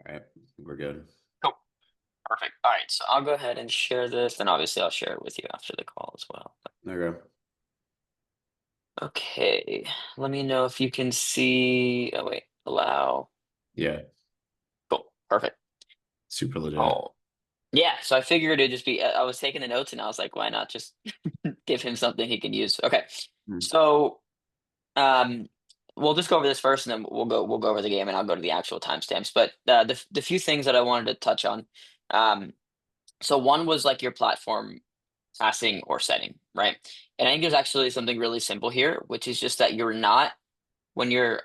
All right, we're good. Cool. Perfect. All right. So I'll go ahead and share this, and obviously I'll share it with you after the call as well. Okay. Okay. Let me know if you can see. Oh, wait. Allow. Yeah, Cool. Perfect. super legit. Oh, yeah. So I figured it'd just be, I was taking the notes and I was like, why not just give him something he can use? Okay. Mm. So, um, we'll just go over this first and then we'll go over the game and I'll go to the actual timestamps. But the few things that I wanted to touch on. Um, so one was like your platform passing or setting, right? And I think there's actually something really simple here, which is just that you're not when you're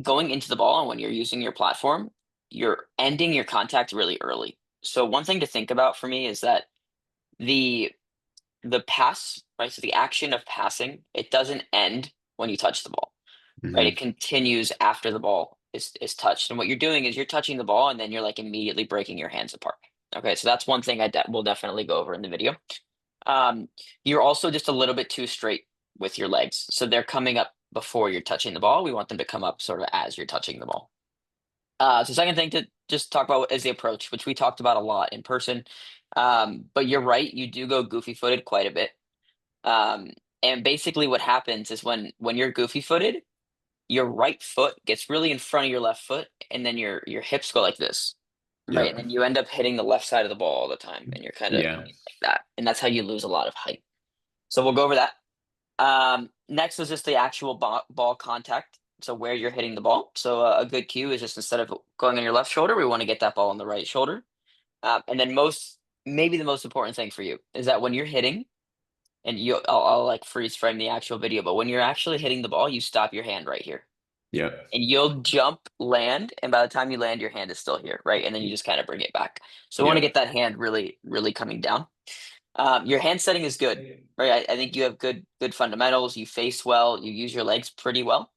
going into the ball and when you're using your platform, you're ending your contact really early. So one thing to think about for me is that the the pass, right? So the action of passing, it doesn't end when you touch the ball, right? It Hmm. continues after the ball is touched. And what you're doing is you're touching the ball and then you're like immediately breaking your hands apart. Okay, so that's one thing will definitely go over in the video. Um, you're also just a little bit too straight with your legs. So they're coming up before you're touching the ball. We want them to come up sort of as you're touching the ball. So second thing to just talk about is the approach, which we talked about a lot in person. But you're right, you do go goofy footed quite a bit. Um, and basically what happens is when you're goofy footed, your right foot gets really in front of your left foot, and then your hips go like this. Right, and Yep. then you end up hitting the left side of the ball all the time, and you're kind of Yeah. like that, and that's how you lose a lot of height. So we'll go over that. Next is just the actual ball contact. So where you're hitting the ball. So a good cue is just instead of going on your left shoulder, we want to get that ball on the right shoulder. And then maybe the most important thing for you is that when you're hitting, and I'll like freeze frame the actual video, but when you're actually hitting the ball, you stop your hand right here, Yep. and you'll jump, land, and by the time you land, your hand is still here, right? And then you just kind of bring it back. So we want to get Yep. that hand really, really coming down. Your hand setting is good, right? I think you have good fundamentals. You face well. You use your legs pretty well.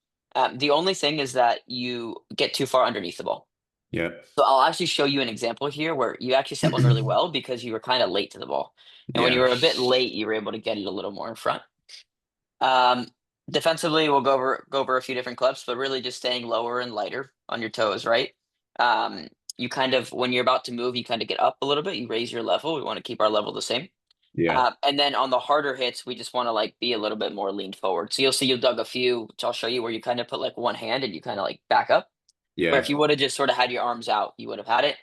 The only thing is that you get too far underneath the ball. Yep. So I'll actually show you an example here where you actually set one really well because you were kind of late to the ball, and when you Yeah. were a bit late, you were able to get it a little more in front. Um, Defensively, we'll go over a few different clips, but really just staying lower and lighter on your toes, right? You kind of when you're about to move, you kind of get up a little bit. You raise your level. We want to keep our level the same. Yeah. And then on the harder hits, we just want to like be a little bit more leaned forward. So you'll see you dug a few, which I'll show you where you kind of put like one hand and you kind of like back up. Where Yeah. if you would have just sort of had your arms out, you would have had it.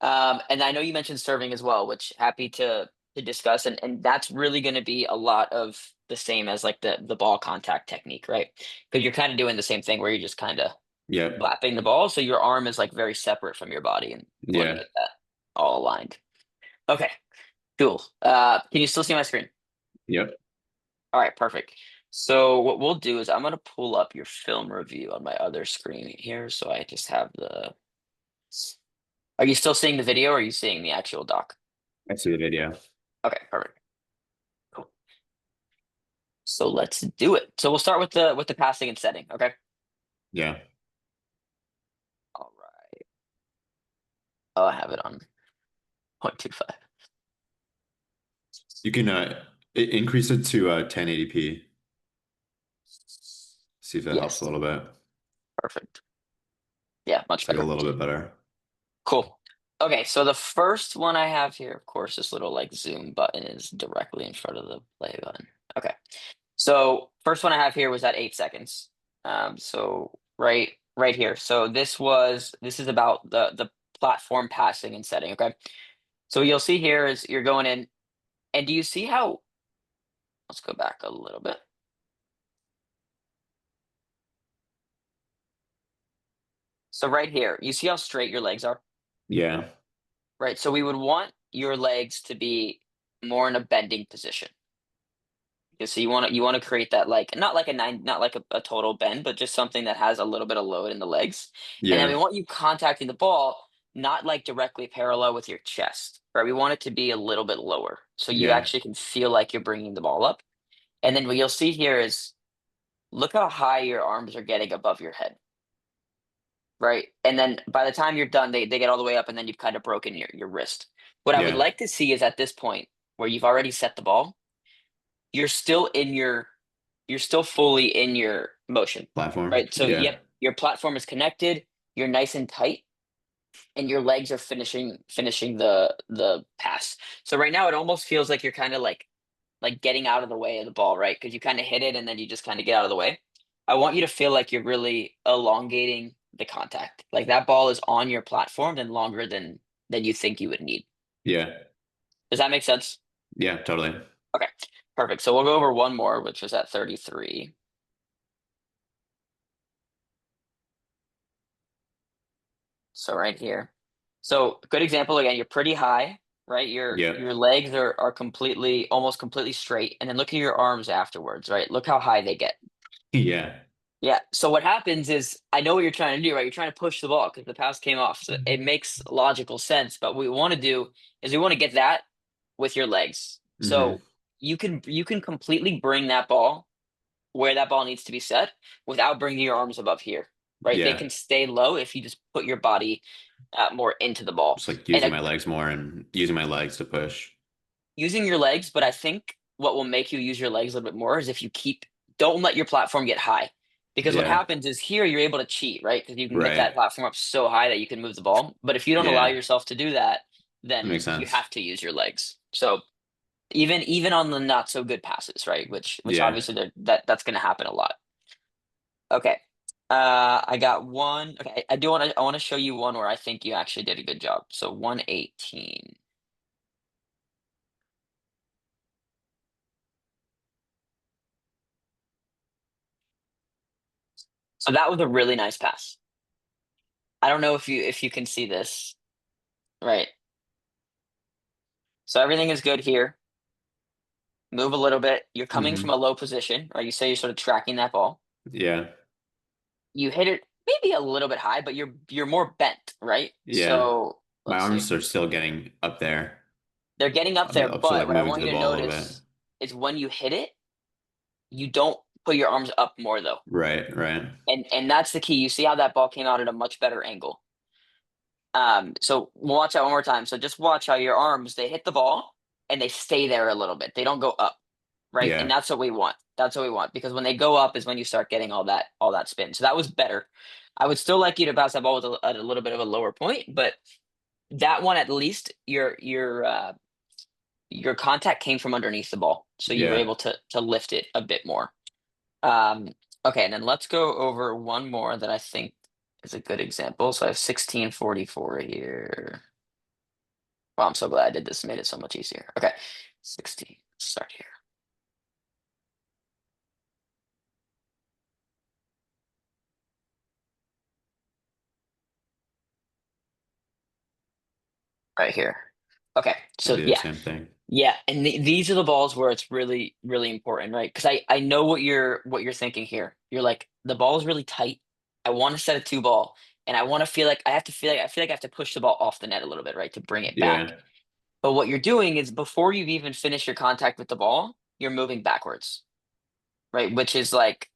And I know you mentioned serving as well, which happy to discuss. And that's really going to be a lot of the same as like the ball contact technique, right? Because you're kind of doing the same thing where you're just kind of Yep. flapping the ball, so your arm is like very separate from your body, and you want to Yeah. get that all aligned. Okay, cool. Can you still see my screen? Yep. All right, perfect. So what we'll do is I'm gonna pull up your film review on my other screen here. So I just have the. Are you still seeing the video or are you seeing the actual doc? I see the video. Okay, perfect. Cool. So let's do it. So we'll start with the passing and setting. Okay. Yeah. All right. Oh, I have it on 0.25. You can increase it to 1080p. See if that helps a Yes, little bit. perfect. Yeah, much It's like a better. little bit better. Cool. Okay, so the first one I have here, of course, this little like zoom button is directly in front of the play button. Okay. So first one I have here was at 8 seconds. So right here. So this is about the platform passing and setting. Okay. So what you'll see here is you're going in, and do you see how? Let's go back a little bit. So right here, you see how straight your legs are, Yeah. right? So we would want your legs to be more in a bending position. Okay, so you want to create that like not like a nine, not like a total bend, but just something that has a little bit of load in the legs. And then we Yeah. want you contacting the ball not like directly parallel with your chest, right? We want it to be a little bit lower, so you Yeah. actually can feel like you're bringing the ball up. And then what you'll see here is look how high your arms are getting above your head, right? And then by the time you're done, they get all the way up, and then you've kind of broken your wrist. What I would Yeah. like to see is at this point where you've already set the ball, you're still in your you're still fully in your motion, Platform. right? So, Yeah. yep, your platform is connected. You're nice and tight. and your legs are finishing the pass. So right now it almost feels like you're kind of like getting out of the way of the ball, right? Because you kind of hit it and then you just kind of get out of the way. I want you to feel like you're really elongating the contact. Like that ball is on your platform and longer than you think you would need. Yeah. Does that make sense? Yeah, totally. Okay, perfect. So we'll go over one more, which was at 33. So right here. So good example again, you're pretty high, right? Your Yep. legs are completely almost completely straight. And then look at your arms afterwards, right? Look how high they get. Yeah. Yeah. So what happens is I know what you're trying to do, right? You're trying to push the ball because the pass came off. So it makes logical sense. But what we want to do is we want to get that with your legs. Hmm. So you can completely bring that ball where that ball needs to be set without bringing your arms above here, right? They Yeah. can stay low if you just put your body more into the ball. Just like And using my legs more and using my legs to push. using your legs, but I think what will make you use your legs a little bit more is if you don't let your platform get high. Because what Yeah. happens is here you're able to cheat, right? Because you can get Right. that platform up so high that you can move the ball. But if you don't allow Yeah. yourself to do that, That then makes you sense. have to use your legs. So even on the not so good passes, right? Which Yeah. obviously that's going to happen a lot. Okay. I got one. Okay, I want to show you one where I think you actually did a good job. So 118. So that was a really nice pass. I don't know if you can see this. Right. So everything is good here. Move a little bit. You're coming from Hmm. a low position, right? You say you're sort of tracking that ball. Yeah. You hit it maybe a little bit high, but you're more bent, right? Yeah. So My let's see. arms are still getting up there. They're getting up there, Up to but like what I moving want to you the to ball a little bit. notice is when you hit it, you don't put your arms up more though. Right. Right. And that's the key. You see how that ball came out at a much better angle. So we'll watch that one more time. So just watch how your arms they hit the ball and they stay there a little bit. They don't go up, right? And Yeah. that's what we want. That's what we want because when they go up is when you start getting all that spin. So that was better. I would still like you to bounce that ball at a little bit of a lower point, but that one at least your contact came from underneath the ball, so you were Yeah. able to lift it a bit more. Um, okay, and then let's go over one more that I think is a good example. So I have 1644 here. Wow, I'm so glad I did this. It made it so much easier. Okay, 16. Start here. Right here. Okay, I so do the yeah, same thing. yeah, and these are the balls where it's really, really important, right? Because I know what you're thinking here. You're like the ball is really tight. I want to set a two ball, and I want to feel like I feel like I have to push the ball off the net a little bit, right, to bring it back. Yeah. But what you're doing is before you've even finished your contact with the ball, you're moving backwards, right? Which is like,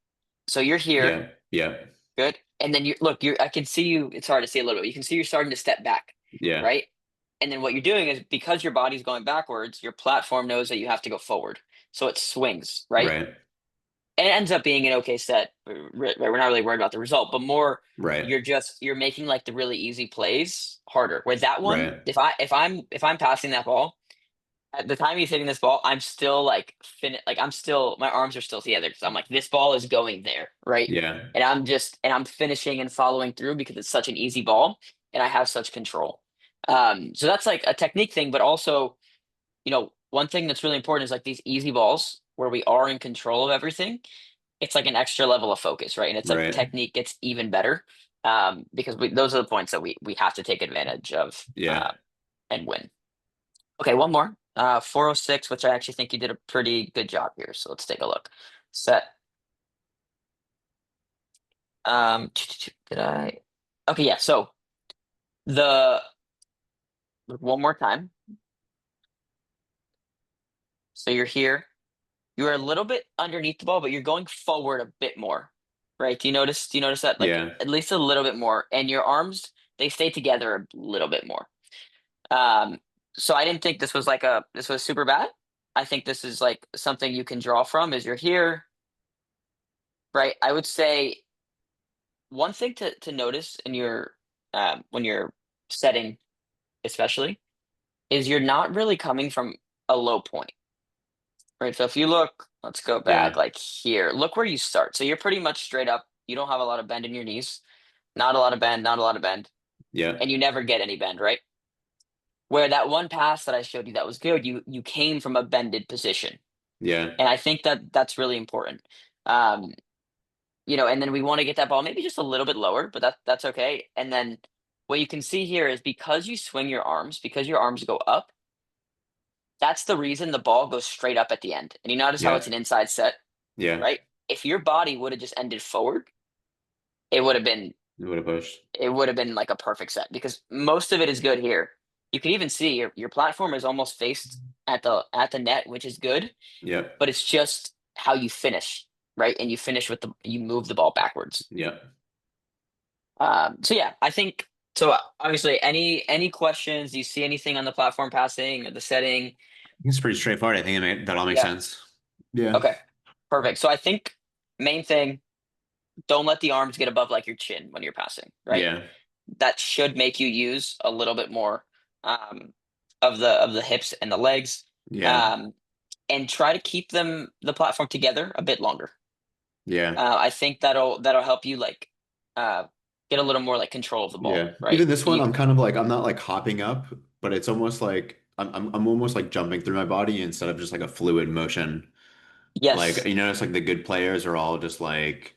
so you're here, Yeah. Yeah. good, and then you look. I can see you. It's hard to see a little bit. You can see you're starting to step back, Yeah. right? And then what you're doing is because your body's going backwards, your platform knows that you have to go forward. So it swings, right? Right. And it ends up being an okay set. Right? We're not really worried about the result, but more Right. you're making like the really easy plays harder. Where that one, Right. if I'm passing that ball, at the time he's hitting this ball, I'm still like I'm still my arms are still together because I'm like this ball is going there, right? Yeah. And I'm finishing and following through because it's such an easy ball and I have such control. So that's like a technique thing, but also, one thing that's really important is like these easy balls where we are in control of everything. It's like an extra level of focus, right? And it's like the Right. technique gets even better because those are the points that we have to take advantage of Yeah. and win. Okay, one more. 406, which I actually think you did a pretty good job here. So let's take a look. Set. Did I? Okay, yeah. So the one more time. So you're here. You're a little bit underneath the ball, but you're going forward a bit more, right? Do you notice that? Like Yeah. at least a little bit more. And your arms, they stay together a little bit more. Um, so I didn't think this was super bad. I think this is like something you can draw from is you're here, right? I would say one thing to notice in your when you're setting, especially, is you're not really coming from a low point, right? So if you look, let's go back Yeah. like here. Look where you start. So you're pretty much straight up. You don't have a lot of bend in your knees. Not a lot of bend, not a lot of bend, Yeah. and you never get any bend, right? Where that one pass that I showed you that was good, you came from a bended position, Yeah. and I think that that's really important. Um, and then we want to get that ball maybe just a little bit lower, but that's okay. And then what you can see here is because you swing your arms, because your arms go up, that's the reason the ball goes straight up at the end. And you notice how Yeah. it's an inside set, Yeah. right? If your body would have just ended forward, it would have been It would have pushed. it would have been like a perfect set because most of it is good here. You can even see your platform is almost faced at the net, which is good, Yep. but it's just how you finish, right? And you finish with you move the ball backwards. Yep. So yeah, I think so. Obviously, any questions? Do you see anything on the platform passing or the setting? It's pretty straightforward. I think that all makes Yeah. sense. Yeah. Okay. Perfect. So I think main thing, don't let the arms get above like your chin when you're passing, right? Yeah. That should make you use a little bit more um, of the hips and the legs, Yeah. um, and try to keep the platform together a bit longer. Yeah. I think that'll help you like uh, get a little more like control of the ball, Yeah. right? Even this one, I'm kind of like I'm not like hopping up, but it's almost like I'm almost like jumping through my body instead of just like a fluid motion. Like Yes. you notice like the good players are all just like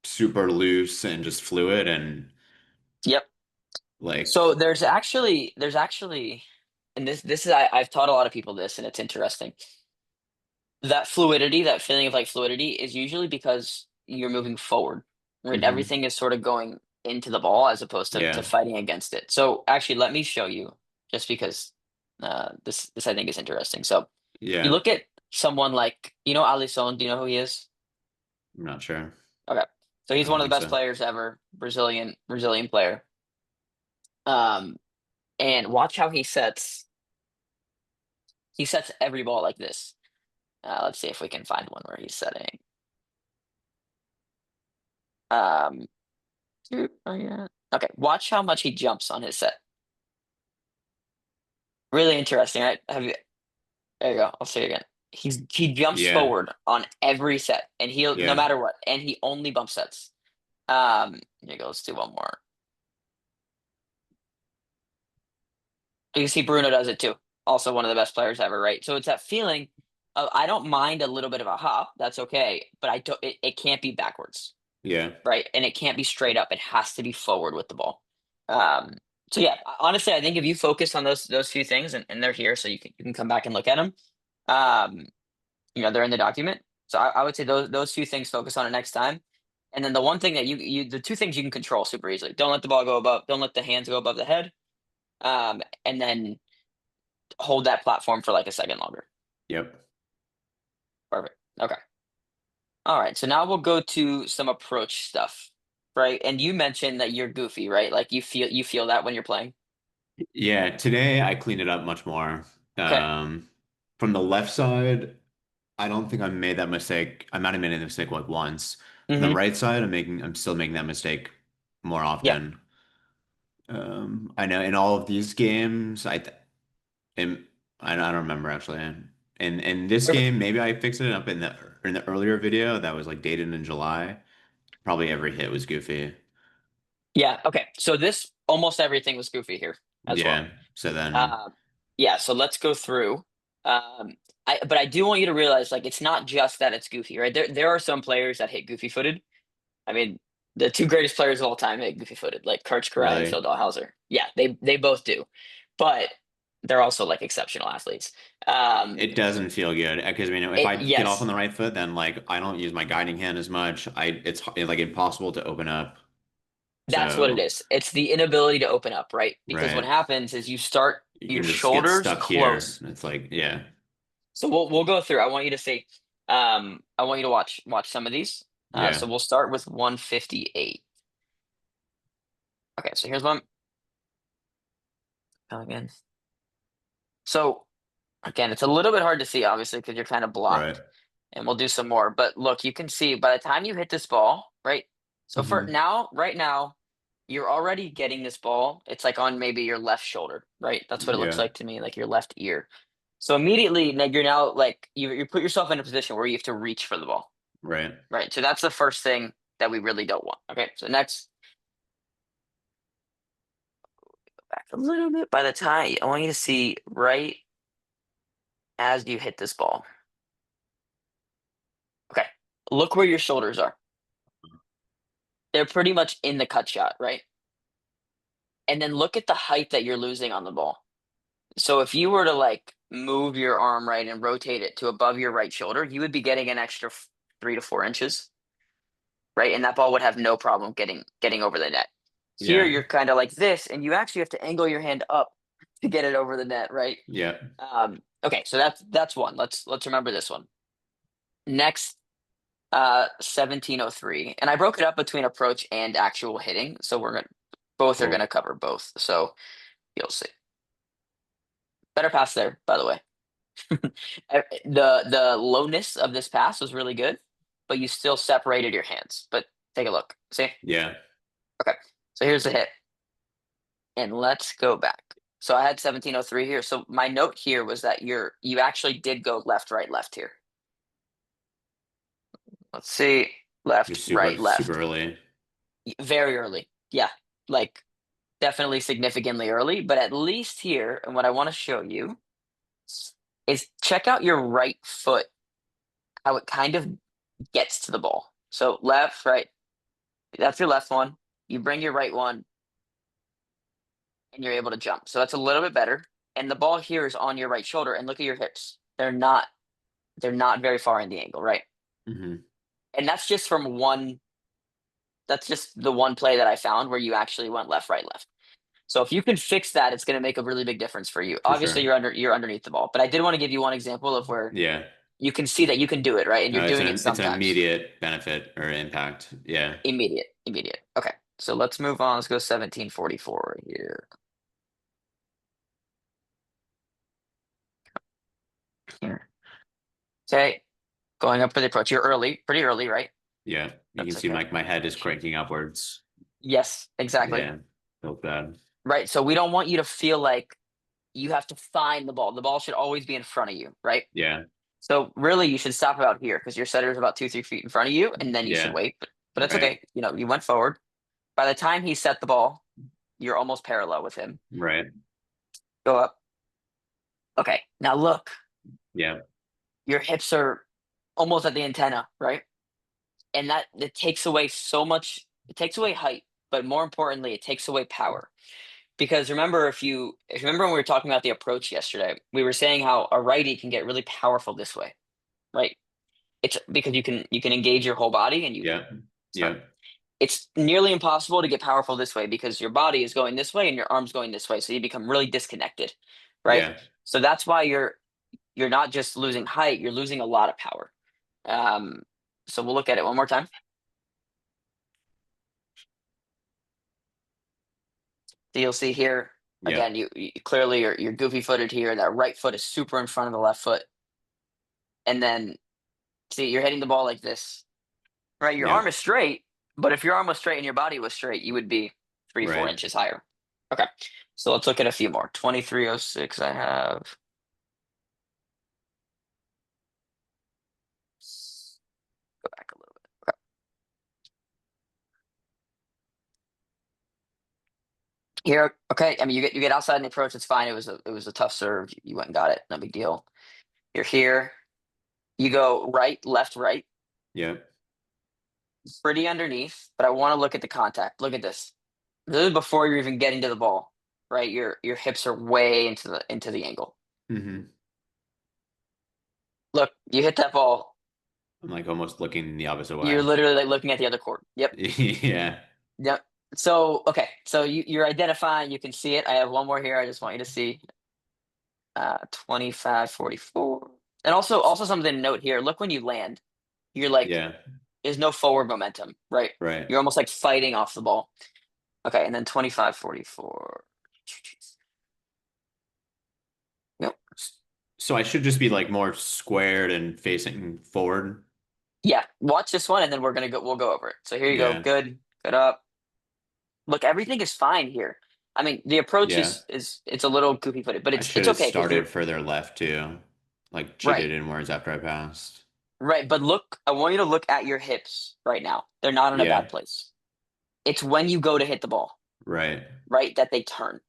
super loose and just fluid and Yep. like So there's actually, and this is I've taught a lot of people this, and it's interesting. That fluidity, that feeling of like fluidity, is usually because you're moving forward, right? hmm Everything is sort of going into the ball as opposed to yeah. fighting against it. So actually, let me show you, just because this I think is interesting. So you Yeah. look at someone like Alisson. Do you know who he is? I'm not sure. Okay, so I he's don't one of the think best so. players ever, Brazilian player. Um, and watch how he sets. He sets every ball like this. Let's see if we can find one where he's setting. Um, oh yeah. Okay, watch how much he jumps on his set. Really interesting, right? There you go. I'll say it again. He jumps Yeah. forward on every set, and he'll no Yeah. matter what, and he only bump sets. Here you go. Let's do one more. You can see Bruno does it too. Also one of the best players ever, right? So it's that feeling of I don't mind a little bit of a hop. That's okay, but I don't. It can't be backwards, Yeah. right? And it can't be straight up. It has to be forward with the ball. Um, so yeah, honestly, I think if you focus on those few things, and they're here, so you can come back and look at them. Um, they're in the document. So I would say those few things, focus on it next time. And then the one thing that the two things you can control super easily. Don't let the ball go above. Don't let the hands go above the head. And then hold that platform for like a second longer. Yep. Perfect. Okay. All right. So now we'll go to some approach stuff, right? And you mentioned that you're goofy, right? Like you feel that when you're playing. Yeah. Today I cleaned it up much more. Okay. From the left side, I don't think I made that mistake. I might have made a mistake like once. From the Mm-hmm. right side, I'm still making that mistake more Yeah. often. I know in all of these games, am I don't remember actually. In this Perfect. game, maybe I fixed it up in the earlier video that was like dated in July. Probably every hit was goofy. Yeah. Okay. So this almost everything was goofy here as well. Yeah. So then, Um, yeah. So let's go through. Um, but I do want you to realize like it's not just that it's goofy, right? There are some players that hit goofy footed. I mean, the two greatest players of all time hit goofy footed, like Karchkara and really, Phil Dahlhauser. Yeah, they both do, but they're also like exceptional athletes. Um, it doesn't feel good because I mean, if I get off on yes, the right foot, then like I don't use my guiding hand as much. It's like impossible to open up. that's what it So, is. It's the inability to open up, right? Because what right, happens is you start you your can just get shoulders stuck here. close. And it's like, yeah, So we'll go through. I want you to see. I want you to watch some of these. So yeah, we'll start with 158. Okay, so here's one again. So again, it's a little bit hard to see, obviously, because you're kind of right. blocked. And we'll do some more. But look, you can see by the time you hit this ball, right? So for hmm now, right now, you're already getting this ball. It's like on maybe your left shoulder, right? That's what it looks Yeah. like to me, like your left ear. So immediately, like you're now like you put yourself in a position where you have to reach for the ball, Right. right? So that's the first thing that we really don't want. Okay, so next, back a little bit. By the time I want you to see right as you hit this ball. Okay, look where your shoulders are. They're pretty much in the cut shot, right? And then look at the height that you're losing on the ball. So if you were to like move your arm right and rotate it to above your right shoulder, you would be getting an extra 3 to 4 inches, right? And that ball would have no problem getting over the net. Here Yeah. you're kind of like this, and you actually have to angle your hand up to get it over the net, right? Yeah. Okay, so that's one. Let's remember this one. Next, 1703, and I broke it up between approach and actual hitting, so we're gonna both are Cool. gonna cover both. So you'll see. Better pass there, by the way. The lowness of this pass was really good, but you still separated your hands. But take a look. See? Yeah. Okay. So here's the hit. And let's go back. So I had 1703 here. So my note here was that you actually did go left, right, left here. Let's see. You're Left, super, right, super left. early. Very early. Yeah. Like definitely significantly early, but at least here, and what I want to show you is check out your right foot, how it kind of gets to the ball. So left, right, that's your left one. You bring your right one and you're able to jump. So that's a little bit better. And the ball here is on your right shoulder. And look at your hips. They're not very far in the angle, right? Hmm. And that's just the one play that I found where you actually went left, right, left. So if you can fix that, it's going to make a really big difference for you. For Obviously, sure. you're underneath the ball, but I did want to give you one example of where Yeah. you can see that you can do it, right? And you're No, doing it it's an sometimes. immediate benefit or impact. Yeah. Immediate, immediate. Okay, so let's move on. Let's go 1744 here. Here. Okay, going up for the approach. You're early, pretty early, right? Yeah. You can That's see okay. my head is cranking upwards. Yes, exactly. Yeah. Felt bad. Right. So we don't want you to feel like you have to find the ball. The ball should always be in front of you, right? Yeah. So really, you should stop about here because your setter is about 2, 3 feet in front of you, and then you should Yeah. wait. But it's Right. okay. You went forward. By the time he set the ball, you're almost parallel with him. Right. Go up. Okay. Now look, Yeah. your hips are almost at the antenna, right? And that it takes away so much. It takes away height, but more importantly, it takes away power. Because remember, if you remember when we were talking about the approach yesterday, we were saying how a righty can get really powerful this way, right? It's because you can engage your whole body and you Yeah. sorry. Yeah. It's nearly impossible to get powerful this way because your body is going this way and your arm's going this way, so you become really disconnected, right? Yeah. So that's why you're not just losing height, you're losing a lot of power. Um, so we'll look at it one more time. So you'll see here Yeah. again, you clearly you're goofy footed here. That right foot is super in front of the left foot, and then see you're hitting the ball like this, right? Your Yeah. arm is straight, but if your arm was straight and your body was straight, you would be three, four Right. inches higher. Okay, so let's look at a few more. 2306. I have. Go back a little bit. Okay. Here, okay. I mean, you get outside in the approach. It's fine. It was a tough serve. You went and got it. No big deal. You're here. You go right, left, right. Yeah. Pretty underneath, but I want to look at the contact. Look at this. This is before you're even getting to the ball, right? Your hips are way into the angle. Hmm. Look, you hit that ball. I'm like almost looking the opposite You're way. literally like looking at the other court. Yep. Yeah. Yep. So okay, so you're identifying. You can see it. I have one more here. I just want you to see. 2544. And also something to note here. Look when you land. You're like Yeah. there's no forward momentum, right? Right. You're almost like fighting off the ball. Okay, and then 2544. Yep. So I should just be like more squared and facing forward. Yeah, watch this one and then we'll go over it. So here you go. Yeah. Good. Good up. Look, everything is fine here. I mean, the approach Yeah. is it's a little goofy footed, but I should it's have okay because started you're further left too. Like right. cheated inwards after I passed. Right, but look, I want you to look at your hips right now. They're not in a Yeah. bad place. It's when you go to hit the ball, Right. right, that they turn.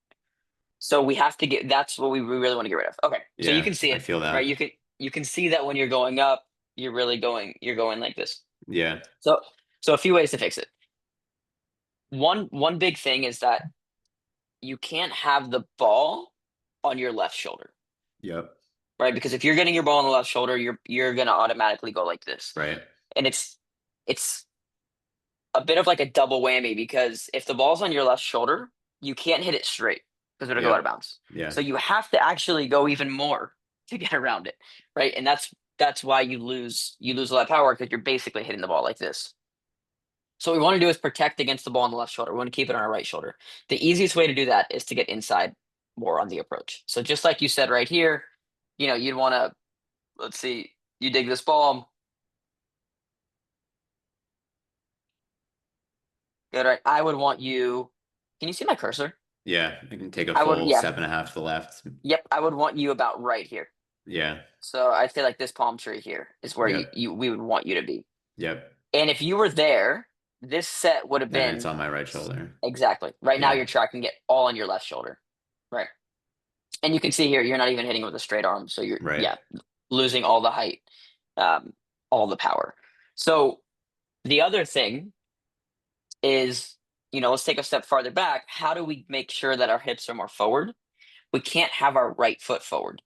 So we have to get that's what we really want to get rid of. Okay. So you Yeah. can see I it, feel right? that. You can see that when you're going up, you're going like this. Yeah. So so a few ways to fix it. One big thing is that you can't have the ball on your left shoulder, Yep. right? Because if you're getting your ball on the left shoulder, you're gonna automatically go like this. Right. And it's a bit of like a double whammy because if the ball's on your left shoulder, you can't hit it straight because it'll go out of Yep. bounds. Yeah. So you have to actually go even more to get around it, right? And that's why you lose a lot of power because you're basically hitting the ball like this. So what we want to do is protect against the ball on the left shoulder. We want to keep it on our right shoulder. The easiest way to do that is to get inside more on the approach. So just like you said right here, you'd want to let's see, you dig this ball, good, right? I would want you. Can you see my cursor? Yeah. I can take a I would, full yeah, step and a half to the left. yep, I would want you about right here. Yeah. So I'd say like this palm tree here is where Yep. we would want you to be. Yep. And if you were there, this set would have Then it's been on my right shoulder. exactly. Right now Yeah. you're tracking it all on your left shoulder. Right. And you can see here you're not even hitting with a straight arm, so you're Right. yeah, losing all the height, um, all the power. So the other thing is, let's take a step farther back. How do we make sure that our hips are more forward? We can't have our right foot forward.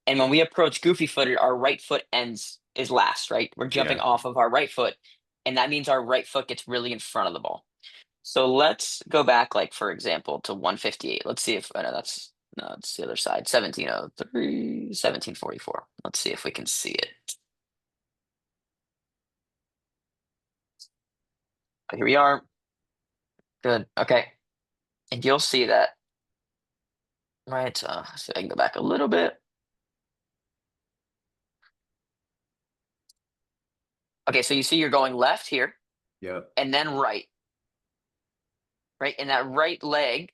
And when we approach goofy footed, our right foot ends is last, right? We're jumping Yeah. off of our right foot, and that means our right foot gets really in front of the ball. So let's go back, like for example, to 158. Let's see if I know that's no, it's the other side. 1703, 1744. Let's see if we can see it. Here we are. Good. Okay. And you'll see that, right? So I can go back a little bit. Okay, so you see you're going left here Yep. and then right, right? And that right leg,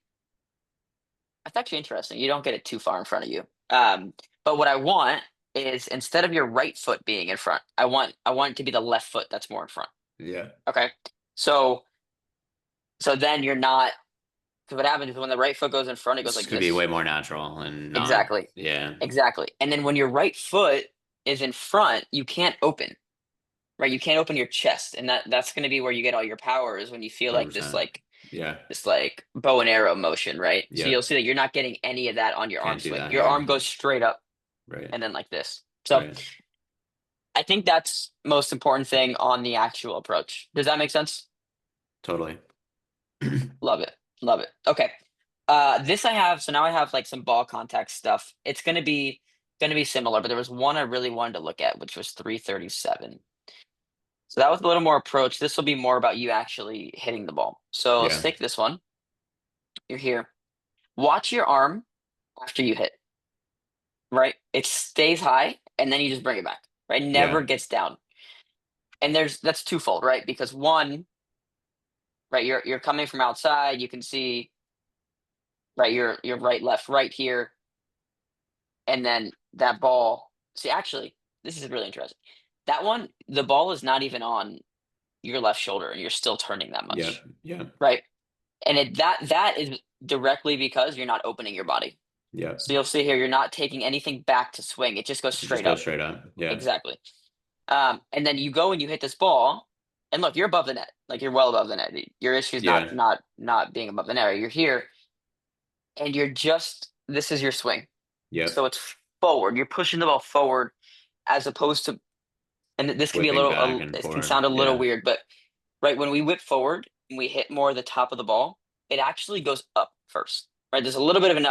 that's actually interesting. You don't get it too far in front of you. But what I want is instead of your right foot being in front, I want it to be the left foot that's more in front. Yeah. Okay. So so then you're not because what happens is when the right foot goes in front, it goes This like could be this. way more natural and not, Exactly. yeah, Exactly. And then when your right foot is in front, you can't open, right? You can't open your chest. And that's gonna be where you get all your power is when you feel like 100%. Yeah. this like bow and arrow motion, right? So you'll Yep. see that you're not getting any of that on your arm Can't do swing. that Your arm here. goes straight up Right. and then like this. So Right. I think that's most important thing on the actual approach. Does that make sense? Totally. Love it. Love it. Okay. This I have, so now I have like some ball contact stuff. It's gonna be similar, but there was one I really wanted to look at, which was 337. So that was a little more approach. This will be more about you actually hitting the ball. So let's Yeah. take this one. You're here. Watch your arm after you hit, right? It stays high and then you just bring it back, right? Never Yeah. gets down. And that's twofold, right? Because one, right, you're coming from outside, you can see right your right, left, right here, and then that ball. See, actually, this is really interesting. That one, the ball is not even on your left shoulder, and you're still turning that Yep. much, Yep. right? And that is directly because you're not opening your body. Yep. So you'll see here, you're not taking anything back to swing. It just goes It just straight goes up. straight up. Yeah. Exactly. And then you go and you hit this ball, and look, you're above the net. Like you're well above the net. Your issue is Yeah. not being above the net. Right? You're here, and you're just this is your swing. So Yep. it's forward. You're pushing the ball forward as opposed to, and this can be a Whipping little, back and it can forth. sound a little Yeah. weird, but right when we whip forward and we hit more of the top of the ball, it actually goes up first. Right, there's a little bit of an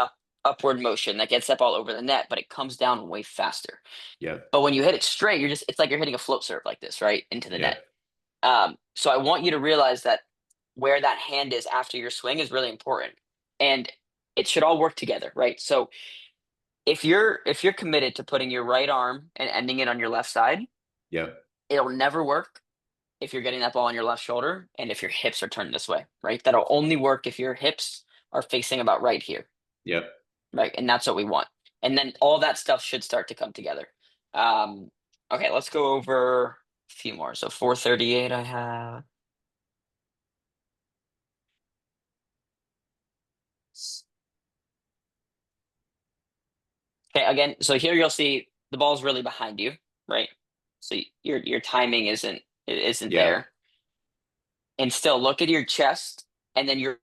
upward motion that gets up all over the net, but it comes down way faster. Yep. But when you hit it straight, it's like you're hitting a float serve like this, right, into the net. Yep. So I want you to realize that where that hand is after your swing is really important, and it should all work together, right? So if you're committed to putting your right arm and ending it on your left side, Yep. it'll never work if you're getting that ball on your left shoulder and if your hips are turned this way, right? That'll only work if your hips are facing about right here, Yep. right? And that's what we want. And then all that stuff should start to come together. Um, okay, let's go over a few more. So 438 I have. Okay, again, so here you'll see the ball's really behind you, right? So your timing isn't Yeah. there. And still look at your chest and then your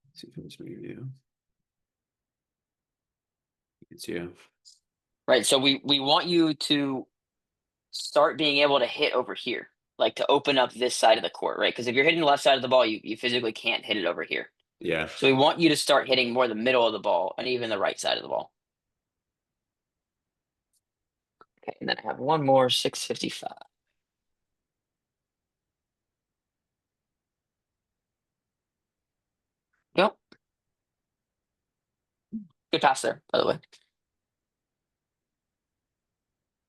Let's see if it's me or you. It's you. right. So we want you to start being able to hit over here, like to open up this side of the court, right? Because if you're hitting the left side of the ball, you physically can't hit it over here. Yeah. So we want you to start hitting more the middle of the ball and even the right side of the ball. Okay, and then I have one more 655. Yep, good pass there, by the way.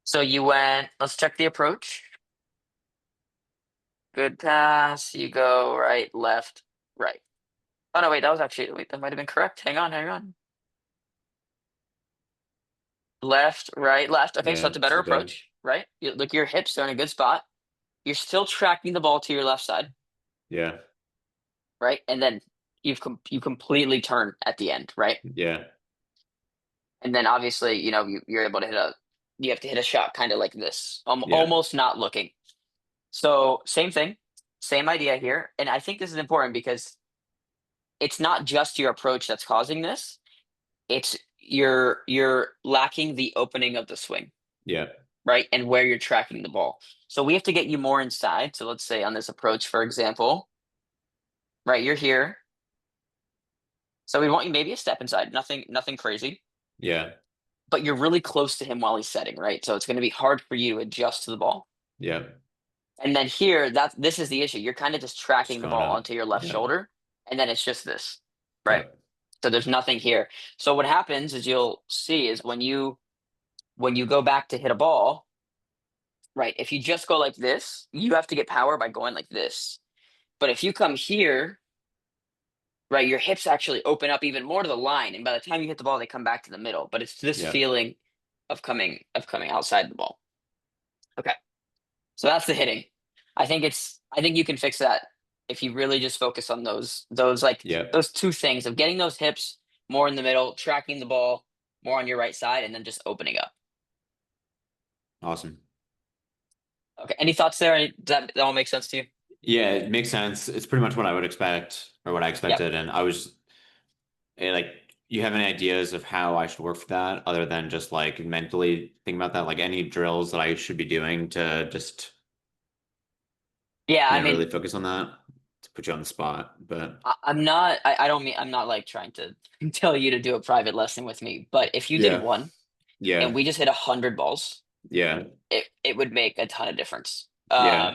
So you went, let's check the approach. Good pass. You go right, left, right. Oh no, wait, that was actually wait, that might have been correct. Hang on, hang on. Left, right, left. Okay, so Yeah. that's a This better is good. approach, right? You look, your hips are in a good spot. You're still tracking the ball to your left side, Yeah. right? And then you completely turn at the end, right? Yeah. And then obviously, you're able to you have to hit a shot kind of like this, Yeah. almost not looking. So same thing, same idea here. And I think this is important because it's not just your approach that's causing this. It's you're lacking the opening of the swing, Yeah. right? And where you're tracking the ball. So we have to get you more inside. So let's say on this approach, for example, right, you're here. So we want you maybe a step inside, nothing crazy, Yeah. but you're really close to him while he's setting, right? So it's going to be hard for you to adjust to the ball. Yeah. And then here, this is the issue. You're kind of just Just tracking the going ball up. onto your left Yeah. shoulder, and then it's just this, right? Yep. So there's nothing here. So what happens is you'll see is when you go back to hit a ball, right? If you just go like this, you have to get power by going like this. But if you come here, right, your hips actually open up even more to the line, and by the time you hit the ball, they come back to the middle. But it's this Yep. feeling of coming outside the ball. Okay, so that's the hitting. I think you can fix that if you really just focus on those like Yep. those two things of getting those hips more in the middle, tracking the ball more on your right side, and then just opening up. Awesome. Okay, any thoughts there? Does that all make sense to you? Yeah, it makes sense. It's pretty much what I would expect or what I Yep. expected. And I was like, you have any ideas of how I should work for that other than just like mentally think about that? Like any drills that I should be doing to just, Yeah, I mean, really focus on that to put you on the spot. But I'm not. I don't mean. I'm not like trying to tell you to do a private lesson with me. But if you did yeah, one and yeah, we just hit 100 balls, yeah, it would make a ton of difference. yeah,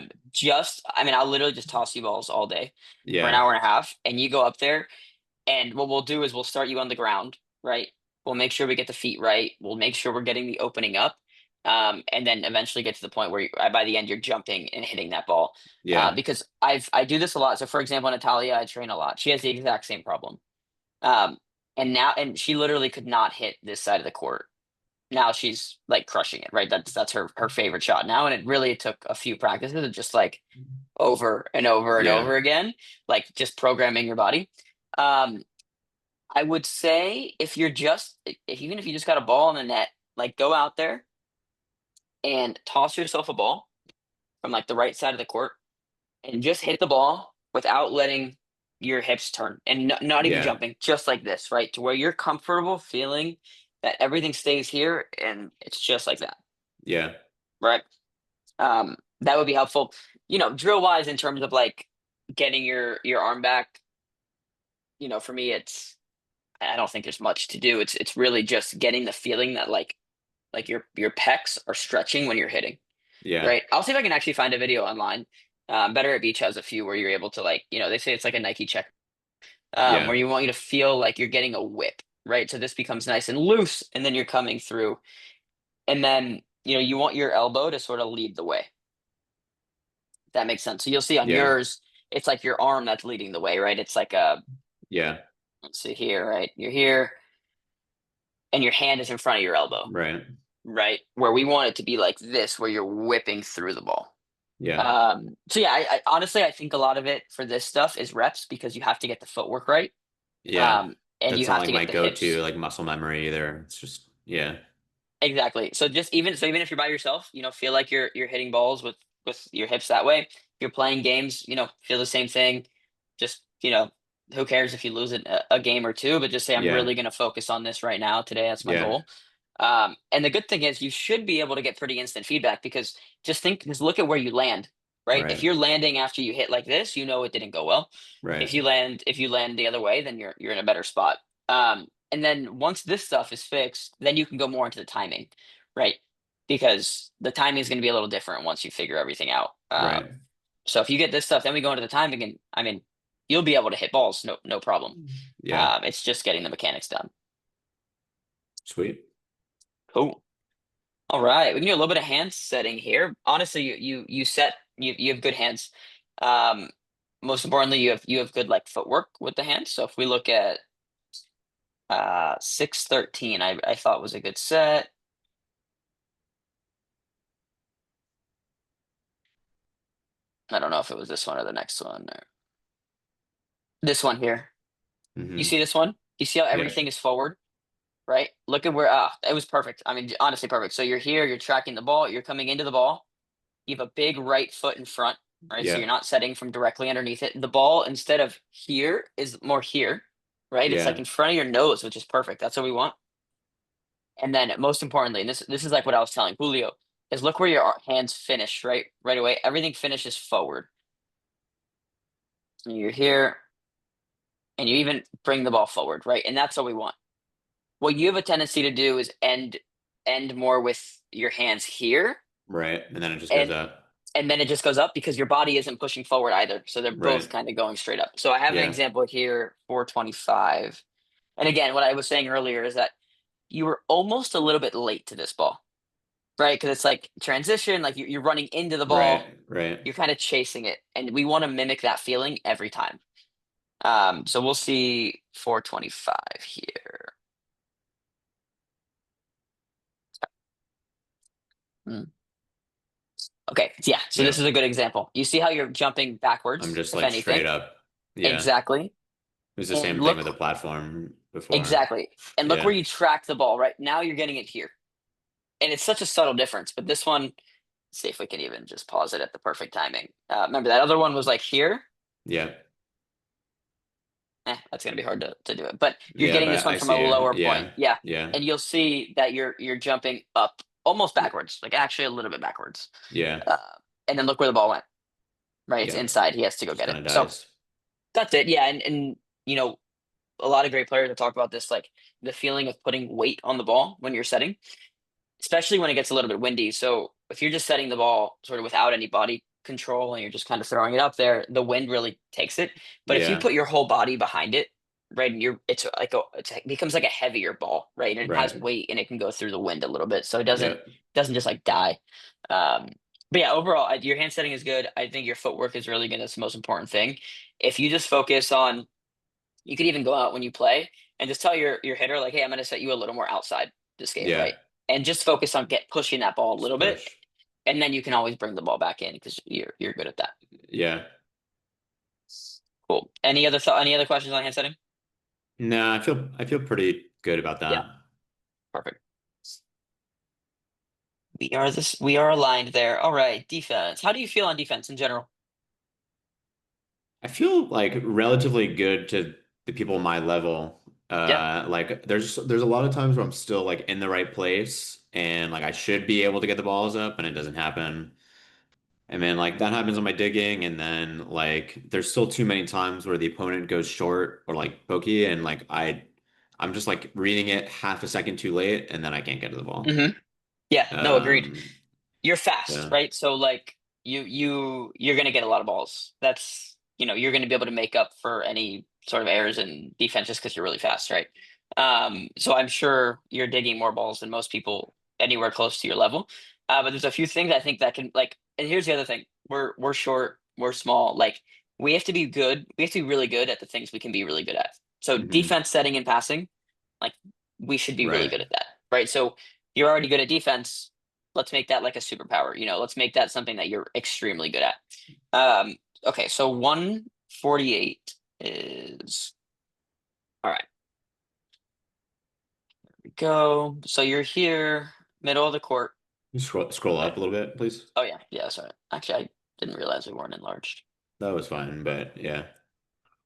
I mean, I'll literally just toss you balls all day for an yeah, hour and a half, and you go up there, and what we'll do is we'll start you on the ground, right? We'll make sure we get the feet right. We'll make sure we're getting the opening up, and then eventually get to the point where by the end you're jumping and hitting that ball. yeah, Because I do this a lot. So for example, Natalia, I train a lot. She has the exact same problem. Um, and she literally could not hit this side of the court. Now she's like crushing it, right? That's her favorite shot now, and it really took a few practices of just like over and over and yeah, over again, like just programming your body. Um, I would say if you're just if even if you just got a ball in the net, like go out there and toss yourself a ball from like the right side of the court and just hit the ball without letting your hips turn and not even yeah, jumping, just like this, right? To where you're comfortable feeling that everything stays here and it's just like that, yeah, right? That would be helpful. Drill wise in terms of like getting your arm back. For me, I don't think there's much to do. It's really just getting the feeling that like your pecs are stretching when you're hitting, yeah, right? I'll see if I can actually find a video online. Better at Beach has a few where you're able to like, they say it's like a Nike check, where yeah, you want you to feel like you're getting a whip, right? So this becomes nice and loose, and then you're coming through, and then you want your elbow to sort of lead the way. If that makes sense. So you'll see on Yeah. yours, it's like your arm that's leading the way, right? It's like Yeah. let's see here, right? You're here, and your hand is in front of your elbow, Right. right? Where we want it to be like this, where you're whipping through the ball. Yeah. So yeah, I honestly I think a lot of it for this stuff is reps because you have to get the footwork right, Yeah. and you That's not have like to my get the go-to hips. like muscle memory either. It's just yeah. Exactly. So even if you're by yourself, feel like you're hitting balls with your hips that way. If you're playing games, feel the same thing. Just, who cares if you lose a game or two, but just say I'm Yeah. really going to focus on this right now today. That's my Yeah. goal. And the good thing is you should be able to get pretty instant feedback because just look at where you land, right? If Right. you're landing after you hit like this, it didn't go well. Right. If you land the other way, then you're in a better spot. And then once this stuff is fixed, then you can go more into the timing, right? Because the timing is going to be a little different once you figure everything out. Right. So if you get this stuff, then we go into the timing, and I mean, you'll be able to hit balls, no problem. Yeah. It's just getting the mechanics done. Sweet. Cool. All right, we can do a little bit of hand setting here. Honestly, you have good hands. Um, Most importantly, you have good like footwork with the hands. So if we look at 613, I thought was a good set. I don't know if it was this one or the next one or this one here. You Hmm. see this one? You see how Yeah. everything is forward, right? Look at where it was perfect. I mean, honestly perfect. So you're here, you're tracking the ball, you're coming into the ball. You have a big right foot in front, right? So Yeah. you're not setting from directly underneath it. The ball, instead of here, is more here, right? It's like Yeah. in front of your nose, which is perfect. That's what we want. And then most importantly, and this is like what I was telling Julio, is look where your hands finish, right away. Everything finishes forward. And you're here, and you even bring the ball forward, right? And that's what we want. What you have a tendency to do is end more with your hands here, Right. And then it just goes and up. and then it just goes up because your body isn't pushing forward either. So they're both Right. kind of going straight up. So I have an Yeah. example here, 425. And again, what I was saying earlier is that you were almost a little bit late to this ball, right? Because it's like transition, like you're running into the Right. ball, Right. you're kind of chasing it, and we want to mimic that feeling every time. So we'll see 425 here. Hmm. Okay, yeah. So Yeah. this is a good example. You see how you're jumping I'm backwards, just if like anything? straight up. Yeah. It Exactly. was the And same thing with the look. platform before. Exactly. And look where Yeah. you track the ball, right? Now you're getting it here. And it's such a subtle difference. But this one, let's see if we can even just pause it at the perfect timing. Remember that other one was like here? Yeah. That's gonna be hard to do it. But you're Yeah, getting this but one I from a see you. lower point. Yeah. Yeah. Yeah. And you'll see that you're jumping up almost backwards, like actually a little bit backwards. Yeah. Uh, and then look where the ball went. Right. It's Yeah. inside. He has to go Just get it. kind of So dies. that's it. Yeah. And you know, a lot of great players have talked about this, like the feeling of putting weight on the ball when you're setting, especially when it gets a little bit windy. So if you're just setting the ball sort of without any body control and you're just kind of throwing it up there, the wind really takes it. But if you Yeah. put your whole body behind it, right, and it becomes like a heavier ball, right, and it has Right. weight and it can go through the wind a little bit, so it doesn't Yep. doesn't just like die. Um, but yeah, overall, your hand setting is good. I think your footwork is really good. That's the most important thing. If you just focus on, you could even go out when you play and just tell your hitter like, "Hey, I'm going to set you a little more outside this game, Yeah. right?" And just focus on get pushing that ball a Just little bit, push. and then you can always bring the ball back in because you're good at that. Yeah. Cool. Any other questions on hand setting? No, I feel pretty good about Yeah, that. perfect. We are aligned there. All right, defense. How do you feel on defense in general? I feel like relatively good to the people my level. Yeah. Like there's a lot of times where I'm still like in the right place and like I should be able to get the balls up and it doesn't happen. And then like that happens on my digging and then like there's still too many times where the opponent goes short or like pokey and like I'm just like reading it half a second too late and then I can't get to the ball. Hmm. Yeah. No, agreed. Um You're fast, yeah. right? So like you're gonna get a lot of balls. That's you're gonna be able to make up for any sort of errors in defense just because you're really fast, right? So I'm sure you're digging more balls than most people anywhere close to your level. But there's a few things I think that can like, and here's the other thing: we're short, we're small. Like we have to be good. We have to be really good at the things we can be really good at. So Hmm. defense, setting, and passing, like we should be really Right. good at that, right? So you're already good at defense. Let's make that like a superpower. Let's make that something that you're extremely good at. Um, okay, so 148 is all right. Go. So you're here, middle of the court. You scroll Right. up a little bit, please. Oh yeah, yeah. Sorry. Actually, I didn't realize we weren't enlarged. That was fine, but yeah.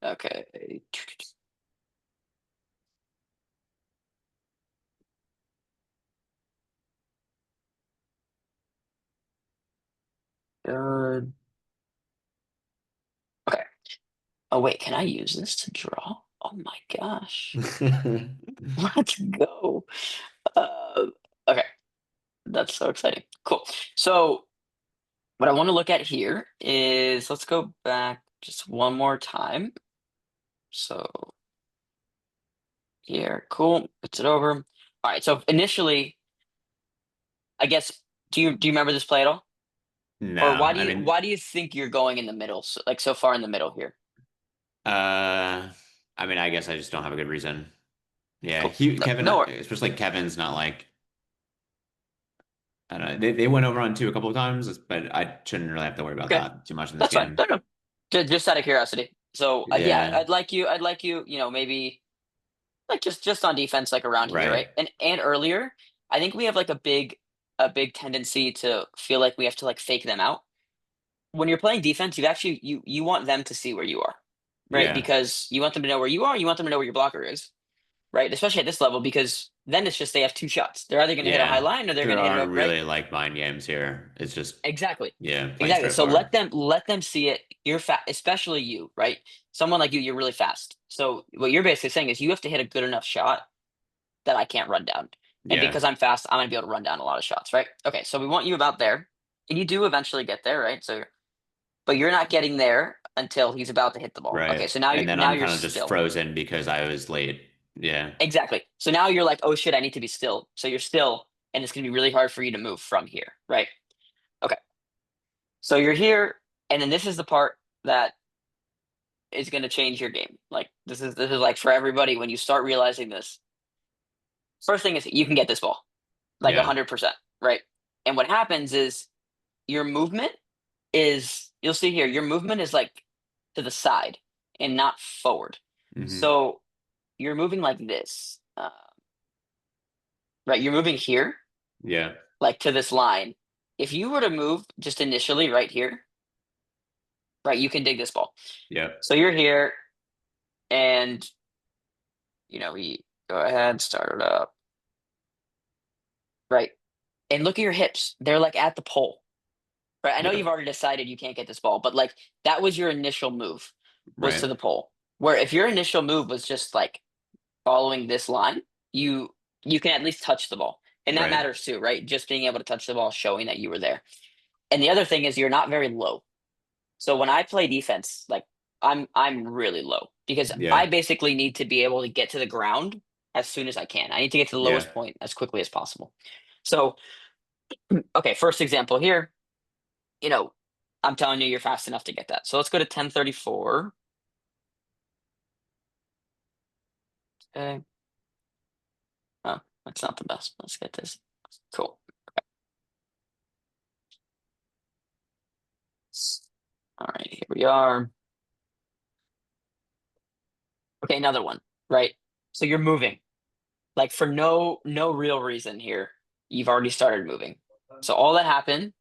Okay. Good. Okay. Oh wait, can I use this to draw? Oh my gosh. Let's go. Uh, okay, that's so exciting. Cool. So what I want to look at here is let's go back just one more time. So here, cool. Puts it over. All right. So initially, I guess do you remember this play at all? No, Or I mean, why do you think you're going in the middle? So, like so far in the middle here. uh, I mean, I guess I just don't have a good reason. Yeah, Cool. Kevin, No, especially Kevin's not like, I don't know. They went over on two a couple of times, but I shouldn't really have to worry about okay. that too much in this That's fine. game. No, no. Just out of curiosity. So yeah, Yeah, I'd like you, maybe like just on defense, like around here, right. right? And earlier, I think we have like a big tendency to feel like we have to like fake them out. When you're playing defense, you want them to see where you are, right? Yeah, Because you want them to know where you are, you want them to know where your blocker is, right? Especially at this level, because then it's just they have two shots. They're either going to hit a high yeah. line or they're going There to hit it aren't up, right? really like mind games here. It's just, Exactly. yeah, plain Exactly. So straightforward. let them see it. You're fast, especially you, right? Someone like you, you're really fast. So what you're basically saying is you have to hit a good enough shot that I can't run down. And Yeah, because I'm fast, I'm gonna be able to run down a lot of shots, right? Okay, so we want you about there. And you do eventually get there, right? So but you're not getting there until he's about to hit the ball. Okay, right. so now And then now I'm you're kind of just still. frozen because I was late. Yeah, Exactly. So now you're like, oh shit, I need to be still. So you're still, and it's gonna be really hard for you to move from here, right? Okay. So you're here, and then this is the part that is going to change your game. Like this is like for everybody when you start realizing this. First thing is you can get this ball like yeah. 100%, right? And what happens is your movement is you'll see here your movement is like to the side and not forward. Hmm. So you're moving like this, right? You're moving here Yeah, like to this line. If you were to move just initially right here, right, you can dig this ball. yeah, So you're here, and we go ahead, start it up, right? And look at your hips. They're like at the pole. Right. I know yeah, you've already decided you can't get this ball, but like that was your initial move was right, to the pole. Where if your initial move was just like following this line, you you can at least touch the ball. And that right. matters too, right? Just being able to touch the ball, showing that you were there. And the other thing is you're not very low. So when I play defense, like I'm really low because I Yeah, basically need to be able to get to the ground as soon as I can. I need to get to the yeah, lowest point as quickly as possible. So, okay, first example here, you know, I'm telling you, you're fast enough to get that. So let's go to 1034. Okay. Oh, that's not the best. Let's get this. Cool. All right, here we are. Okay, another one, right? So you're moving, like for no real reason here. You've already started moving. So all that happened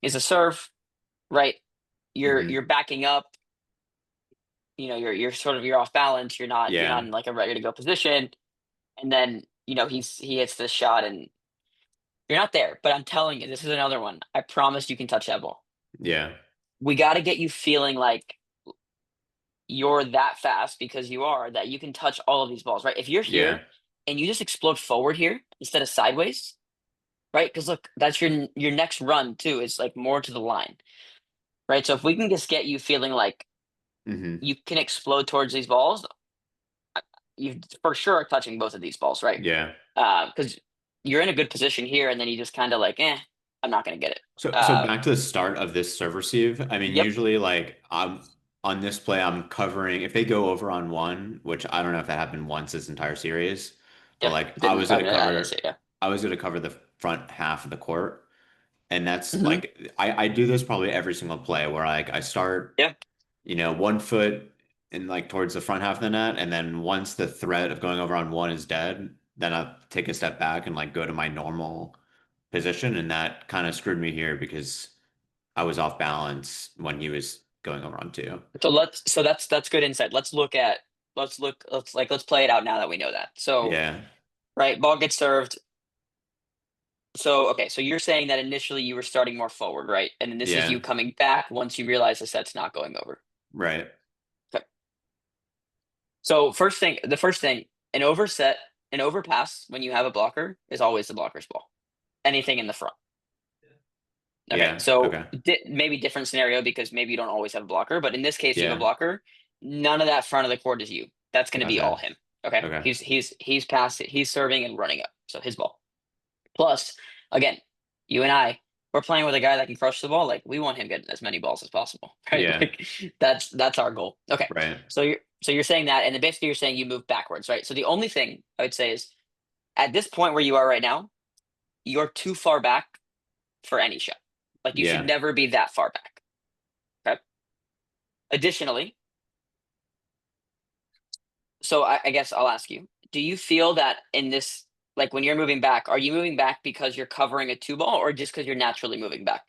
is a serve, right? You're hmm you're backing up, you're sort of you're off balance, you're not yeah, in like a ready to go position. And then, he hits this shot and you're not there, but I'm telling you, this is another one. I promise you can touch that ball. yeah, We got to get you feeling like you're that fast because you are that you can touch all of these balls, right? If you're yeah, here and you just explode forward here instead of sideways, right? Because look, that's your next run too. Is like more to the line, right? So if we can just get you feeling like hmm you can explode towards these balls, you for sure are touching both of these balls, right? Yeah. Because you're in a good position here, and then you just kind of like, I'm not going to get it. So back to the start of this serve receive. I mean, Yep. usually like I'm on this play, I'm covering if they go over on one, which I don't know if that happened once this entire series, but Yep. like Didn't happen. I didn't see it. Yeah. I was gonna cover the front half of the court. And that's Hmm. like I do this probably every single play where like I start, Yeah. 1 foot in like towards the front half of the net, and then once the threat of going over on one is dead, then I take a step back and like go to my normal position, and that kind of screwed me here because I was off balance when he was going over on two. So that's good insight. Let's play it out now that we know that. So Yeah, right, ball gets served. So okay, so you're saying that initially you were starting more forward, right? And then this is you yeah, coming back once you realize the set's not going over. right, Okay. So the first thing, an overset, an overpass when you have a blocker is always the blocker's ball. Anything in the front. Okay, yeah, so okay, maybe different scenario because maybe you don't always have a blocker, but in this case you have a yeah, blocker. None of that front of the court is you. That's going to be all gotcha, him. Okay, okay, he's passing, he's serving and running up. So his ball. Plus, again, you and I, we're playing with a guy that can crush the ball. Like we want him getting as many balls as possible, right? yeah, Like that's our goal. Okay, right, so you're saying that, and then basically you're saying you move backwards, right? So the only thing I would say is at this point where you are right now, you're too far back for any shot. Like you should yeah, never be that far back. Okay. Additionally, so I guess I'll ask you: do you feel that in this, like when you're moving back, are you moving back because you're covering a two ball, or just because you're naturally moving back?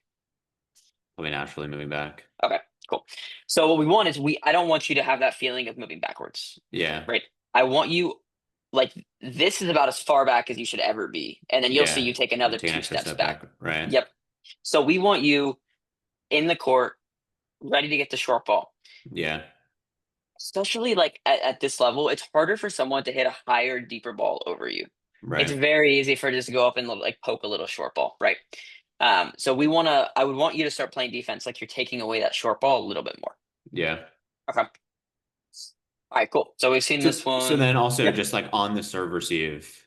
I'll be naturally moving back. Okay, cool. So what we want is I don't want you to have that feeling of moving backwards, Yeah, right? I want you like this is about as far back as you should ever be, and then you'll see yeah, you take and another take an two extra steps step back. back, right, Yep. So we want you in the court, ready to get the short ball. yeah, Especially like at this level, it's harder for someone to hit a higher, deeper ball over you. It's right, very easy for just to go up and like poke a little short ball, right? So I would want you to start playing defense like you're taking away that short ball a little bit more. yeah. Okay. All right, cool. So we've seen this So one. then also Yeah. just like on the serve receive,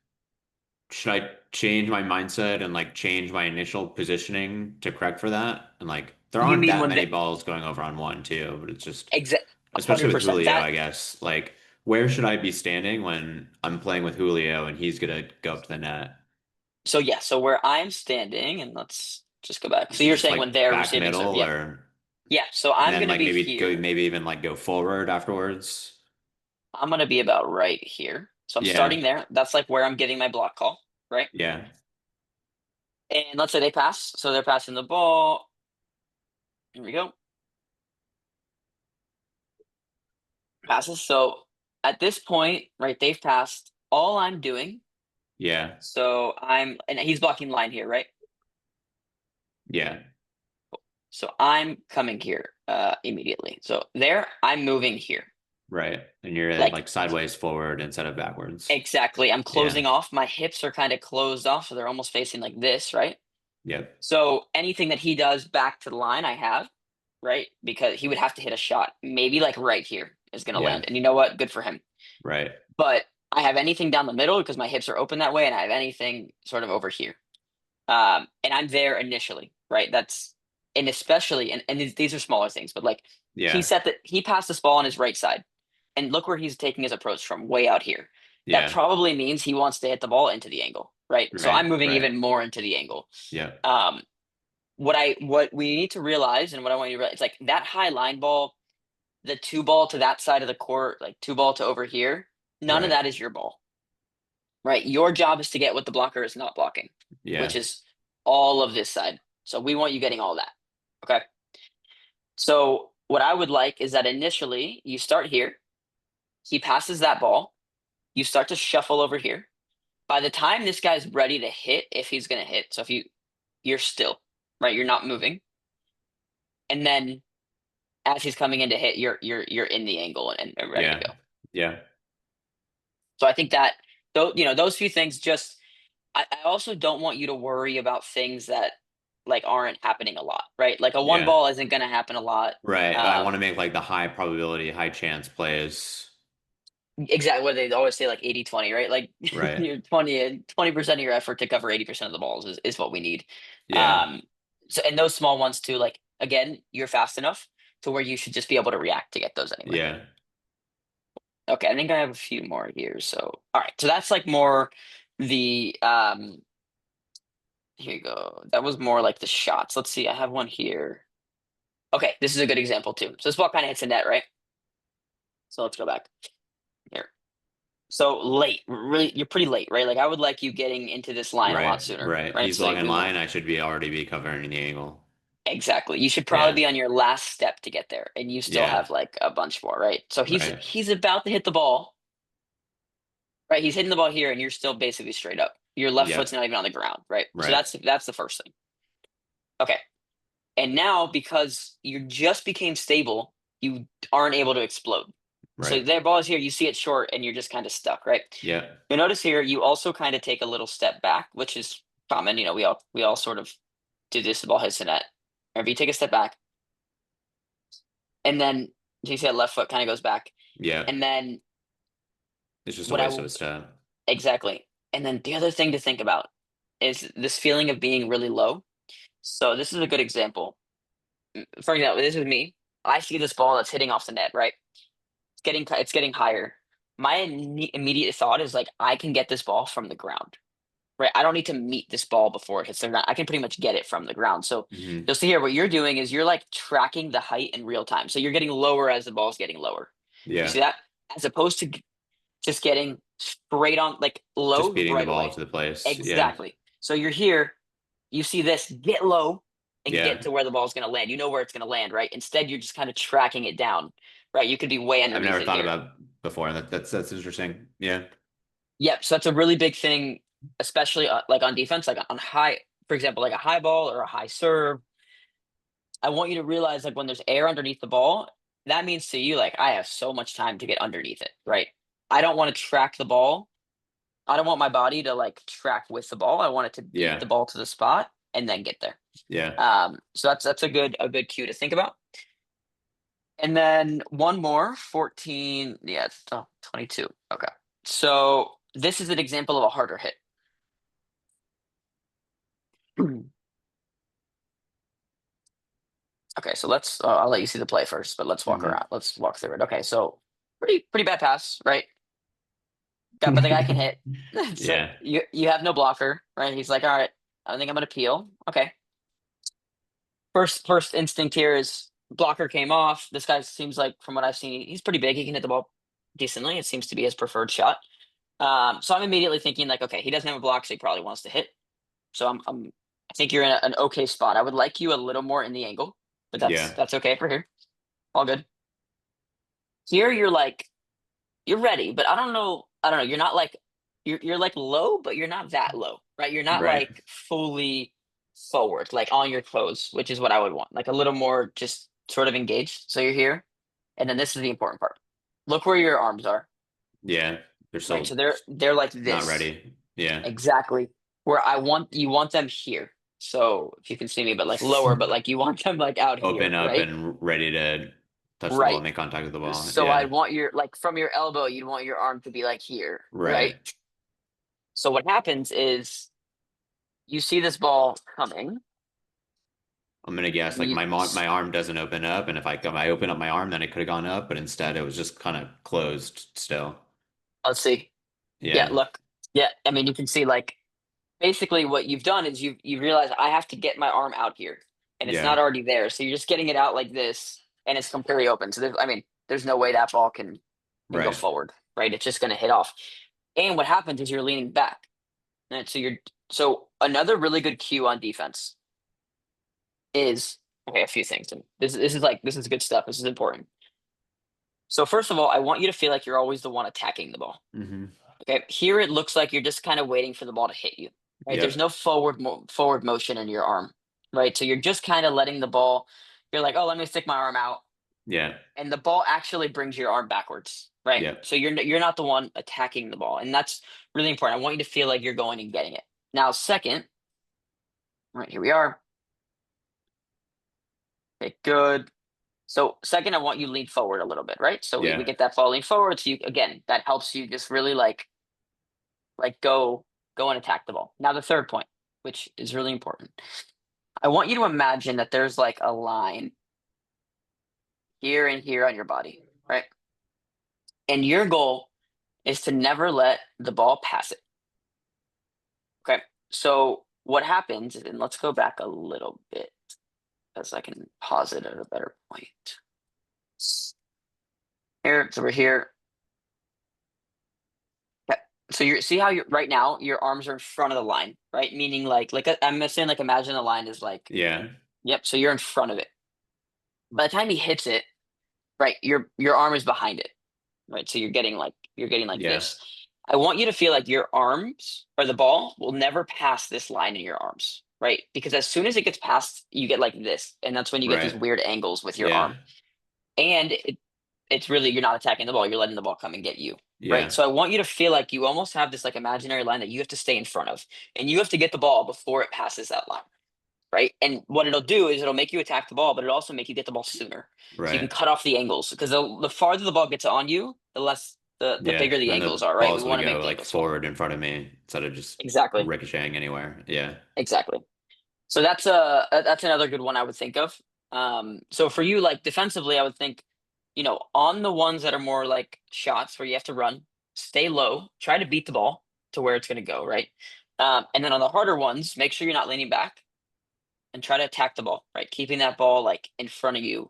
should I change my mindset and like change my initial positioning to correct for that? And like there You aren't mean that when many the balls going over on one too, but it's just exact especially with 100%. Julio, That I guess. Like where should I be standing when I'm playing with Julio and he's gonna go up to the net? so yeah, so where I'm standing, and let's just go back. So Is it you're just saying when like they're back receiving serve. middle Yeah. or Yeah. So and I'm then gonna like be maybe here. even like go forward afterwards? I'm gonna be about right here. So I'm Yeah, starting there. That's like where I'm getting my block call, right? yeah, And let's say they pass. So they're passing the ball. Here we go. Passes. So at this point, right, they've passed. All I'm doing. yeah, And he's blocking line here, right? yeah, So I'm coming here immediately. So there, I'm moving here. right. And you're Like like sideways forward instead of backwards. exactly. I'm Yeah, closing off. My hips are kind of closed off, so they're almost facing like this, right? yep, So anything that he does back to the line, I have, right? Because he would have to hit a shot, maybe like right here is going to yeah, land. And you know what? Good for him. right. But I have anything down the middle because my hips are open that way, and I have anything sort of over here. And I'm there initially, right? And especially, and these are smaller things, but like Yeah, he passed this ball on his right side, and look where he's taking his approach from way out here. That yeah, probably means he wants to hit the ball into the angle, right? So right, I'm moving right. even more into the angle. Yeah, Um, what we need to realize, and what I want you to realize, it's like that high line ball, the two ball to that side of the court, like two ball to over here. None of right. that is your ball, right? Your job is to get what the blocker is not blocking, which Yeah, is all of this side. So we want you getting all that. Okay. So what I would like is that initially you start here. He passes that ball. You start to shuffle over here. By the time this guy's ready to hit, if he's going to hit, so if you're still, right, you're not moving, and then as he's coming in to hit, you're in the angle and ready to yeah, go. yeah, So I think that though those few things just I also don't want you to worry about things that like aren't happening a lot, right? Like a one yeah. ball isn't going to happen a lot. Right. I want Um, to make like the high probability, high chance plays. exactly what they always say, like 80-20, right? Like Right. you're 20% of your effort to cover 80% of the balls is what we need. Yeah. Um, so and those small ones too, like again, you're fast enough to where you should just be able to react to get those anyway. Yeah. Okay, I think I have a few more here. So all right, so that's like more the here you go. That was more like the shots. Let's see, I have one here. Okay, this is a good example too. So this ball kind of hits the net, right? So let's go back here. So late, really, you're pretty late, right? Like I would like you getting into this line a lot Right. sooner, Right. right? He's So blocking we want line. I should be already be covering the angle. exactly. You should probably Yeah. be on your last step to get there, and you still Yeah. have like a bunch more, right? So he's Right. he's about to hit the ball, right? He's hitting the ball here, and you're still basically straight up. Your left foot's Yep. not even on the ground, right? So Right. that's the first thing. Okay, and now because you just became stable, you aren't able to explode. So Right. their ball is here, you see it short, and you're just kind of stuck, right? Yep. You'll notice here you also kind of take a little step back, which is common. You know, we all sort of do this. The ball hits the net. Whenever you take a step back, and then you see that left foot kind of goes back, Yep. and then It's just a what I waste of will a step. exactly. And then the other thing to think about is this feeling of being really low. So this is a good example. For example, this is me. I see this ball that's hitting off the net, right? It's getting higher. My immediate thought is like I can get this ball from the ground. Right, I don't need to meet this ball before it hits the ground. I can pretty much get it from the ground. So Hmm. you'll see here what you're doing is you're like tracking the height in real time. So you're getting lower as the ball's getting lower. You Yeah. see that? As opposed to just getting straight on like Just low beating the right ball away. to the place. Yeah. Exactly. So you're here, you see this, get low and get Yeah. to where the ball's gonna land. You know where it's gonna land, right? Instead, you're just kind of tracking it down. Right. You could be way I've underneath never it thought here. about before. That's interesting. Yeah. Yep. So that's a really big thing, especially like on defense, like on high, for example, like a high ball or a high serve. I want you to realize like when there's air underneath the ball, that means to you like I have so much time to get underneath it, right? I don't want to track the ball. I don't want my body to like track with the ball. I want it to beat Yeah. the ball to the spot and then get there. Yeah. So that's a good cue to think about. And then one more, 14, yeah, it's 22. Okay. So this is an example of a harder hit. Okay, so I'll let you see the play first, but let's walk Hmm. around. Let's walk through it. Okay, so pretty bad pass, right? But the guy can hit. So Yeah. you have no blocker, right? He's like, all right, I think I'm gonna peel. Okay. First instinct here is blocker came off. This guy seems like, from what I've seen, he's pretty big. He can hit the ball decently. It seems to be his preferred shot. So I'm immediately thinking like, okay, he doesn't have a block, so he probably wants to hit. So I think you're in an okay spot. I would like you a little more in the angle, but that's Yeah. that's okay for here. All good. Here you're like you're ready, but I don't know. You're not like you're like low, but you're not that low, right? You're not Right. like fully forward, like on your toes, which is what I would want. Like a little more just sort of engaged. So you're here. And then this is the important part. Look where your arms are, Yeah. They're right? So still they're like not this. ready. Yeah. Exactly. Where you want them here. So if you can see me, but like lower, but like you want them like out Open here, up right? and ready to touch the ball, Right. make contact with the ball. So I Yeah. want your like from your elbow, you'd want your arm to be like here, right? Right. So what happens is you see this ball coming. I'm gonna guess like You, my arm doesn't open up, and if I open up my arm, then it could have gone up, but instead it was just kind of closed still. let's see. Yeah, Yeah. look. Yeah, I mean you can see like basically what you've done is you realize I have to get my arm out here and it's Yeah. not already there. So you're just getting it out like this and it's completely open. So I mean, there's no way that ball can go Right. forward, right? It's just going to hit off. And what happens is you're leaning back. And so another really good cue on defense is okay, a few things. And this is good stuff. This is important. So first of all, I want you to feel like you're always the one attacking the ball. Hmm. Okay, here it looks like you're just kind of waiting for the ball to hit you. Right, there's Yep. no forward motion in your arm. Right, so you're just kind of letting the ball. You're like, oh, let me stick my arm out, Yeah. and the ball actually brings your arm backwards. Right, Yep. so you're not the one attacking the ball, and that's really important. I want you to feel like you're going and getting it. Now, second, right here we are. Okay, good. So second, I want you lean forward a little bit, right? So we Yeah. get that ball lean forward. So you again, that helps you just really like go and attack the ball. Now the third point, which is really important. I want you to imagine that there's like a line here and here on your body, right? And your goal is to never let the ball pass it. Okay. So what happens, and let's go back a little bit as I can pause it at a better point. Here, so we're here. Okay. So you see how you right now your arms are in front of the line, right? Meaning I'm saying like imagine the line is like, Yeah. yep. So you're in front of it. By the time he hits it, right, your arm is behind it, right? So you're getting like Yeah. this. I want you to feel like your arms or the ball will never pass this line in your arms, right? Because as soon as it gets past, you get like this, and that's when you get these Right. weird angles with your Yeah. arm. And it's really you're not attacking the ball, you're letting the ball come and get you. Right. Yeah. So I want you to feel like you almost have this like imaginary line that you have to stay in front of, and you have to get the ball before it passes that line. Right. And what it'll do is it'll make you attack the ball, but it'll also make you get the ball sooner. So you can Right. cut off the angles because the farther the ball gets on you, the less the Yeah. bigger the Then angles the are, right? We ball's gonna want to go make the like angles smaller. forward in front of me instead of just Exactly. ricocheting anywhere. Yeah. Exactly. So that's another good one I would think of. So for you, like defensively, I would think, on the ones that are more like shots where you have to run, stay low, try to beat the ball to where it's going to go, right? And then on the harder ones, make sure you're not leaning back and try to attack the ball, right? Keeping that ball like in front of you,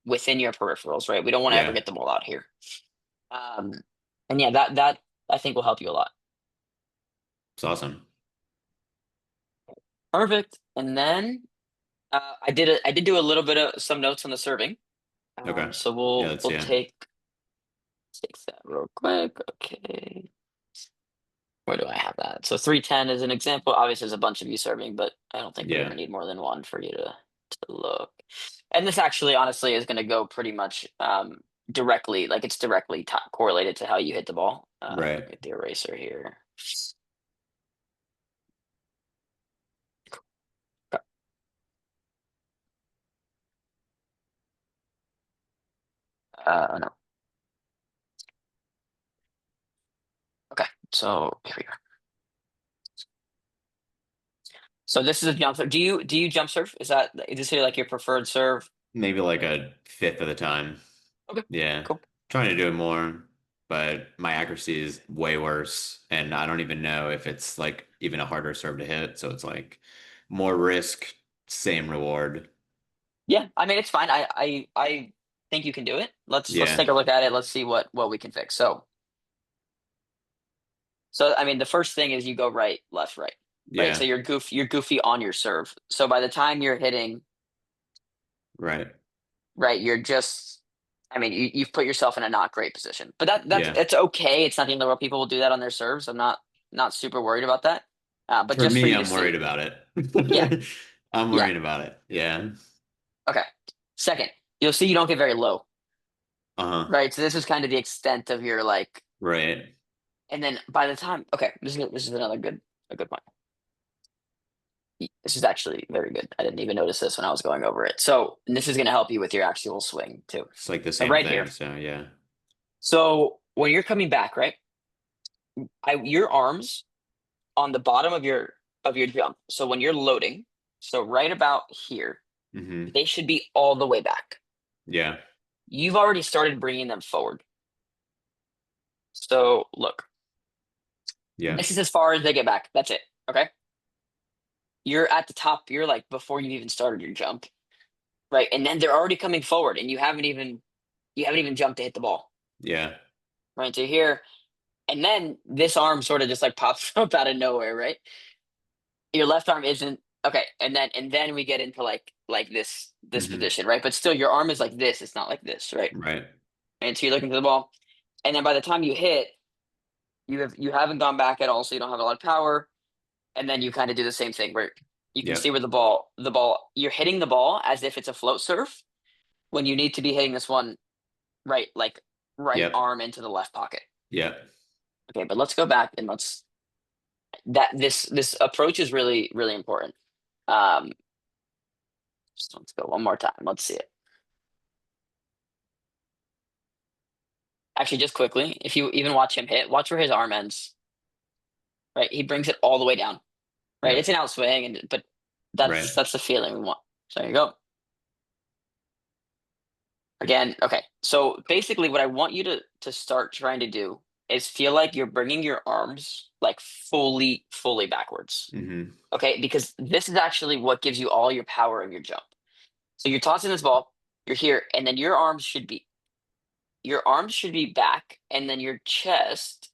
within your peripherals, right? We don't want to ever Yeah. get the ball out here. Um, and yeah, that I think will help you a lot. It's awesome. Perfect. And then I did do a little bit of some notes on the serving. Okay. So Yeah, we'll let's see we'll it. take that real quick. Okay. Where do I have that? So 310 is an example. Obviously, there's a bunch of you serving, but I don't think we ever Yeah. need more than one for you to look. And this actually, honestly, is going to go pretty much directly, like it's directly correlated to how you hit the ball. Right. Get the eraser here. Okay. No. Okay. So here we go. So this is a jump serve. Do you jump serve? Is this like your preferred serve? Maybe like a fifth of the time. Okay. Yeah. Cool. Trying to do it more, but my accuracy is way worse. And I don't even know if it's like even a harder serve to hit. So it's like more risk, same reward. Yeah, I mean it's fine. I think you can do it. Let's Yeah. take a look at it. Let's see what we can fix. So I mean the first thing is you go right, left, right. Right? So Yeah. you're goofy on your serve. So by the time you're hitting Right. right, you're just I mean you've put yourself in a not great position. But that's Yeah. it's okay. It's not the end of the world. People will do that on their serves. I'm not super worried about that. But For just for me, you to I'm worried see. about Yeah, it. I'm yeah. worried about it. Yeah. Okay. Second, you'll see you don't get very low. Uh-huh. Right. So this is kind of the extent of your like. Right. And then by the time, okay, this is another a good point. This is actually very good. I didn't even notice this when I was going over it. So and this is going to help you with your actual swing too. It's like the So same right here. thing. So yeah. So when you're coming back, right, your arms on the bottom of your jump. So when you're loading, so right about here, Hmm. they should be all the way back. Yeah. You've already started bringing them forward. So look, Yeah. this is as far as they get back. That's it. Okay. You're at the top. You're like before you've even started your jump. Right. And then they're already coming forward and you haven't even jumped to hit the ball. Yeah. Right. To here. And then this arm sort of just like pops up out of nowhere, right? Your left arm isn't okay. And then we get into like this Hmm. position, right? But still your arm is like this. It's not like this, right? Right. And so you're looking for the ball. And then by the time you hit, you haven't gone back at all, so you don't have a lot of power. And then you kind of do the same thing where you can see Yep. where the ball you're hitting the ball as if it's a float surf when you need to be hitting this one right, like right Yep. arm into the left pocket. Yep. Okay, but let's go back and this approach is really, really important. Um, let's go one more time. Let's see it. Actually, just quickly, if you even watch him hit, watch where his arm ends. Right, he brings it all the way down. Right, it's Yep. an outswing, and but Right. that's the feeling we want. So there you go. Again, okay. So basically, what I want you to start trying to do is feel like you're bringing your arms like fully backwards. Hmm. Okay, because this is actually what gives you all your power of your jump. So you're tossing this ball, you're here, and then your arms should be back, and then your chest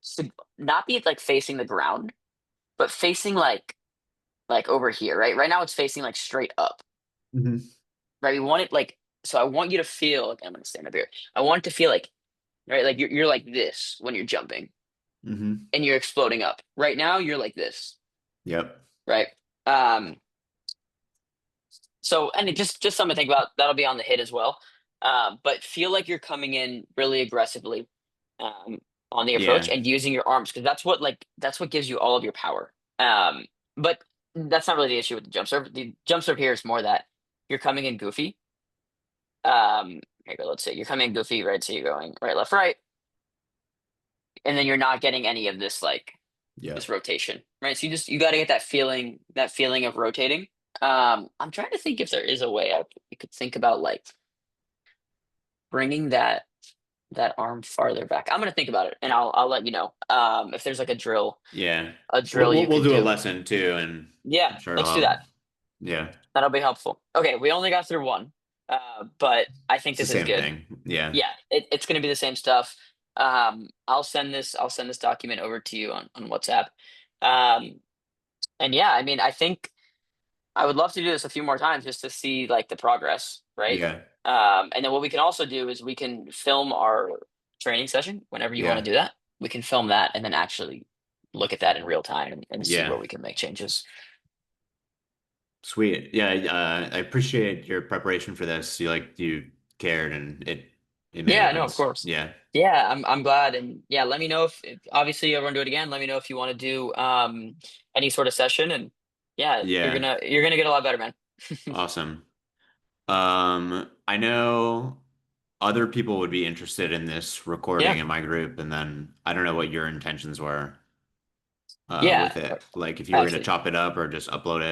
should not be like facing the ground, but facing like over here, right? Right now it's facing like straight up. Hmm. Right? We want it like so I want you to feel okay, I'm gonna stand up here. I want it to feel like right, like you're like this when you're jumping Hmm. and you're exploding up. Right now you're like this, Yep. right? Um so and it just something to think about. That'll be on the hit as well. But feel like you're coming in really aggressively um on the approach Yeah. and using your arms because that's what gives you all of your power. But that's not really the issue with the jump serve. The jump serve here is more that you're coming in goofy. Here you go, let's say you're coming in goofy, right? So you're going right, left, right, and then you're not getting any of this like this Yep. rotation, right? So you got to get that feeling of rotating. I'm trying to think if there is a way you could think about like bringing that arm farther back. I'm gonna think about it, and I'll let you know. If there's like Yeah. a We'll, drill we'll you we'll could do a do. lesson too, and Yeah, I'm sure it'll let's do help. that. Yeah. That'll be helpful. Okay, we only got through one, but I think It's the this is same good. thing. Yeah. Yeah, it's gonna be the same stuff. I'll send this document over to you on WhatsApp. Um, and yeah, I mean, I think I would love to do this a few more times just to see like the progress, right? Yeah. And then what we can also do is we can film our training session whenever you want to Yeah. do that. We can film that and then actually look at that in real time and see Yeah. where we can make changes. Sweet. Yeah. I appreciate your preparation for this. You cared and it made a Yeah, no, of difference. course. Yeah. Yeah, I'm glad, and yeah, let me know if obviously you want to do it again. Let me know if you want to do any sort of session, and yeah, Yeah. you're gonna get a lot better, man. Awesome. I know other people would be interested in this recording Yeah, in my group, and then I don't know what your intentions were yeah, with it. Like if you were gonna absolutely. chop it up or just upload it.